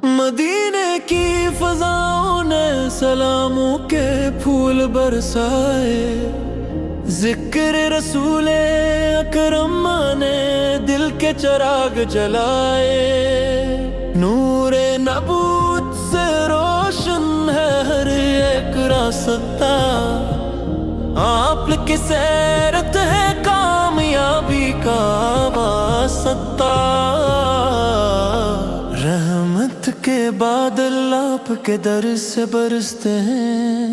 مدینے کی فضاؤں نے سلاموں کے پھول برسائے، ذکر رسول اکرم نے دل کے چراغ جلائے، نور نبوت سے روشن ہے ہر ایک راستہ، آپ کی سیرت ہے کامیابی کا واسطہ، رحمت کے بادل آپ کے در سے برستے ہیں،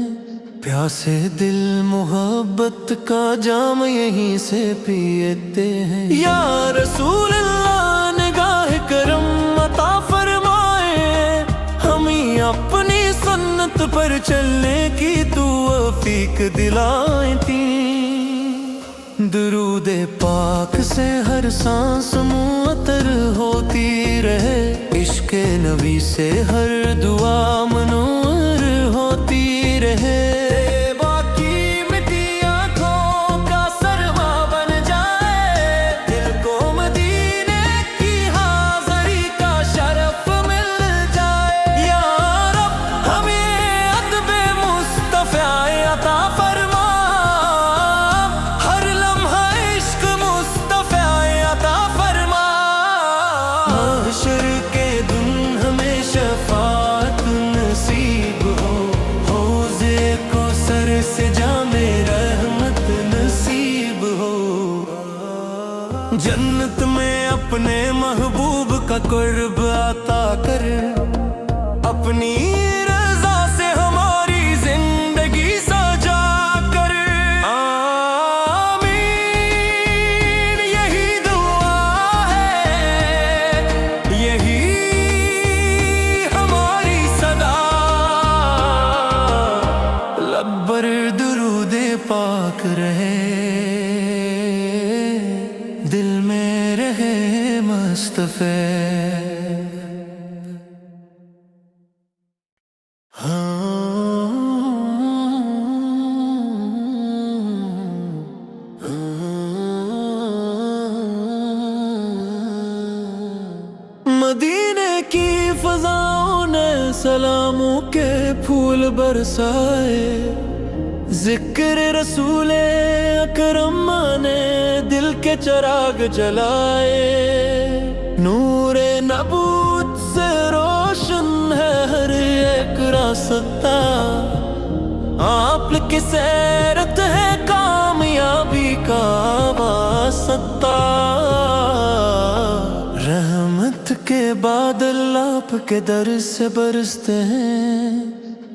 پیاسے دل محبت کا جام یہیں سے پیتے ہیں، یا رسول اللہ نگاہ کرم عطا فرمائے، ہمیں اپنی سنت پر چلنے کی توفیق دلائیں تھی، درود پاک سے ہر سانس معطر ہوتی رہے، عشق نبی سے ہر دعا منور ہوتی رہے، باقی مٹی آنکھوں کا سرما بن جائے، دل کو مدینے کی حاضری کا شرف مل جائے، یا رب ہمیں ادب مصطفی عطا فرما، ہر لمحہ عشق مصطفی عطا فرما، محشر کے دن ہمیں شفاعت نصیب ہو، حوضے کو سر سے جام رحمت نصیب ہو، جنت میں اپنے محبوب کا قرب عطا کر، اپنی رضا سے ہماری زندگی سجا کر، آمین یہی دعا ہے، یہی ہماری صدا، لب پر درود پاک رہے، دل میں رہے مصطفی۔ مدینے کی فضاؤں نے سلاموں کے پھول برسائے، ذکر رسول اکرم نے دل کے چراغ جلائے، نور نبوت سے روشن ہے ہر ایک راستہ، آپ کی سیرت ہے کامیابی کا واسطہ، رحمت کے بادل آپ کے در سے برستے ہیں،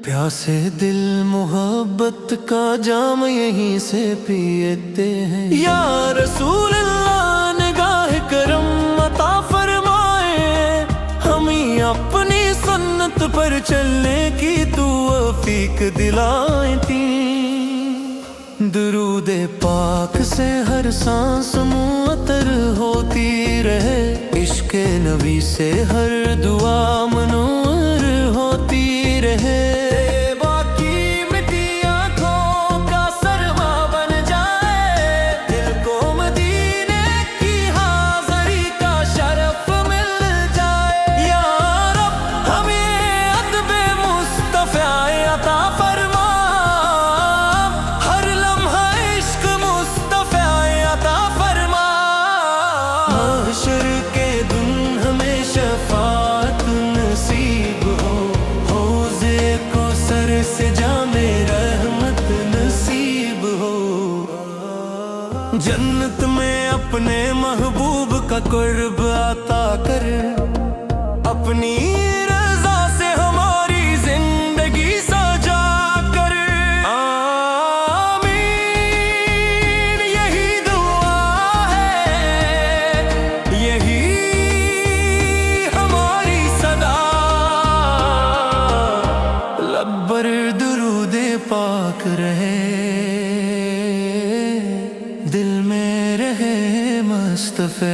پیاسے دل محبت کا جام یہیں سے پیتے ہیں، یا رسول اللہ نگاہ کرم عطا فرمائے، ہمیں اپنی سنت پر چلنے کی توفیق دلائیں تھی، درود پاک سے ہر سانس معطر ہوتی رہے، عشق نبی سے ہر دعا منور ہوتی رہے، باقی مٹی آنکھوں کا سرما بن جائے، دل کو مدینے کی حاضری کا شرف مل جائے، یا رب ہمیں ادب مصطفی عطا فرما، ہر لمحہ عشق مصطفی عطا فرما، محشر کے دن ہمیں شفاعت نصیب ہو، حوضے کو سر سے جام رحمت نصیب ہو، جنت میں اپنے محبوب کا قرب عطا کر، اپنی رضا سے ہماری زندگی سجا کر، آمین یہی دعا ہے، یہی ہماری صدا، لب پر درود پاک رہے، دل میں رہے مصطفی۔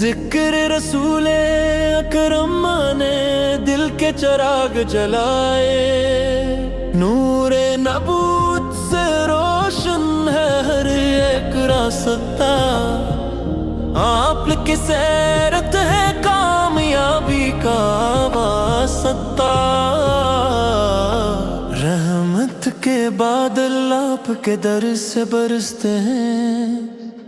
ذکر رسول اکرم نے دل کے چراغ جلائے، نور نبوت سے روشن ہے ہر ایک راستہ، آپ کی سیرت ہے کامیابی کا واسطہ، رحمت کے بادل آپ کے در سے برستے ہیں،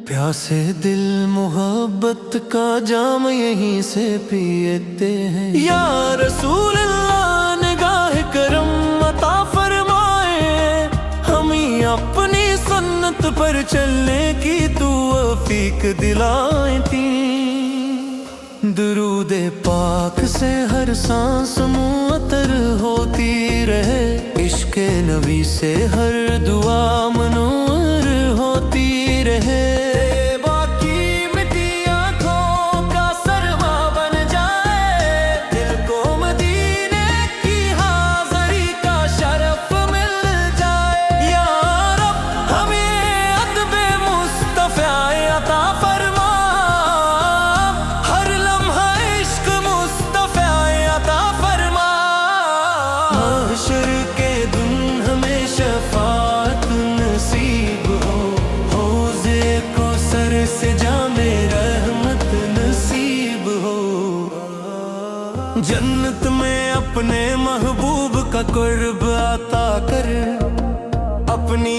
پیاسے دل محبت کا جام یہیں سے پیتے ہیں، یا رسول اللہ نگاہ کرم عطا فرمائے، ہمیں اپنی سنت پر چلنے کی توفیق دلائیں تھی، درود پاک سے ہر سانس معطر ہوتی رہے، عشق نبی سے ہر دعا منور ہوتی رہے، باقی مٹی آنکھوں کا سرما بن جائے، دل کو مدینے کی حاضری کا شرف مل جائے، یا رب ہمیں ادب مصطفی عطا فرما، ہر لمحہ عشق مصطفی عطا فرما، محشر کے دن ہمیں شفاعت نصیب ہو، حوضے کو سر سے جام رحمت نصیب ہو، جنت میں اپنے محبوب کا قرب عطا کر، اپنی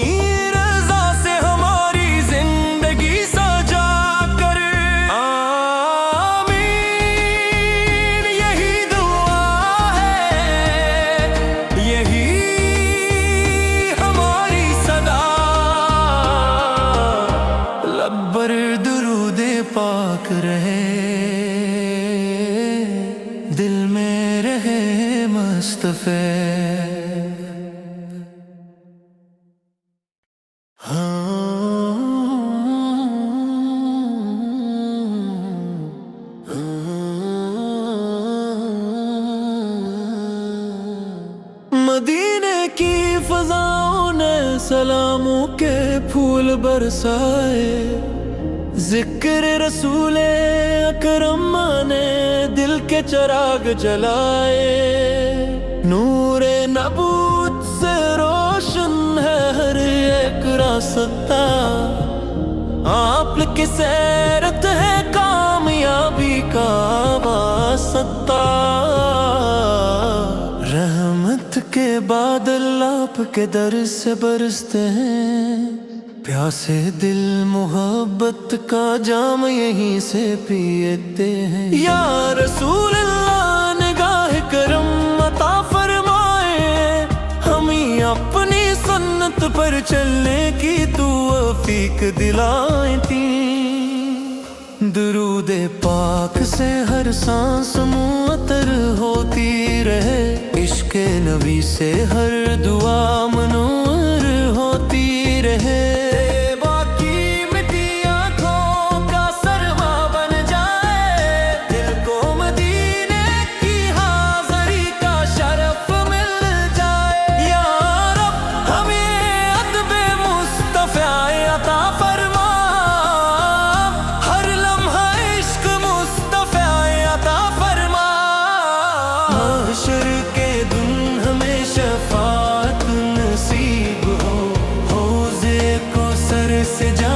رضا سے ہماری زندگی سجا کر، آمین یہی دعا ہے، یہی ہماری صدا، لب پر درود پاک رہے، دل میں رہے مصطفی، مدینے کی فضاؤں نے سلاموں کے پھول برسائے، ذکر رسول اکرم نے دل کے چراغ جلائے، نور نبوت سے روشن ہے ہر ایک راستہ، آپ کی سیرت ہے کامیابی کا واسطہ، رحمت کے بادل آپ کے در سے برستے ہیں، پیاسے دل محبت کا جام یہیں سے پیتے ہیں، یا رسول اللہ نگاہ کرم عطا فرمائے، ہمیں اپنی سنت پر چلنے کی توفیق دلائیں تھی، درود پاک سے ہر سانس معطر ہوتی رہے، عشق نبی سے ہر دعا منور ہوتی رہے، باقی مٹی آنکھوں کا سرما بن جائے، دل کو مدینے کی حاضری کا شرف مل جائے، یا رب ہمیں ادب مصطفی عطا فرما، ہر لمحہ عشق مصطفی عطا فرما، محشر کے دن ہمیں شفاعت نصیب ہو، حوضے کو سر سے جا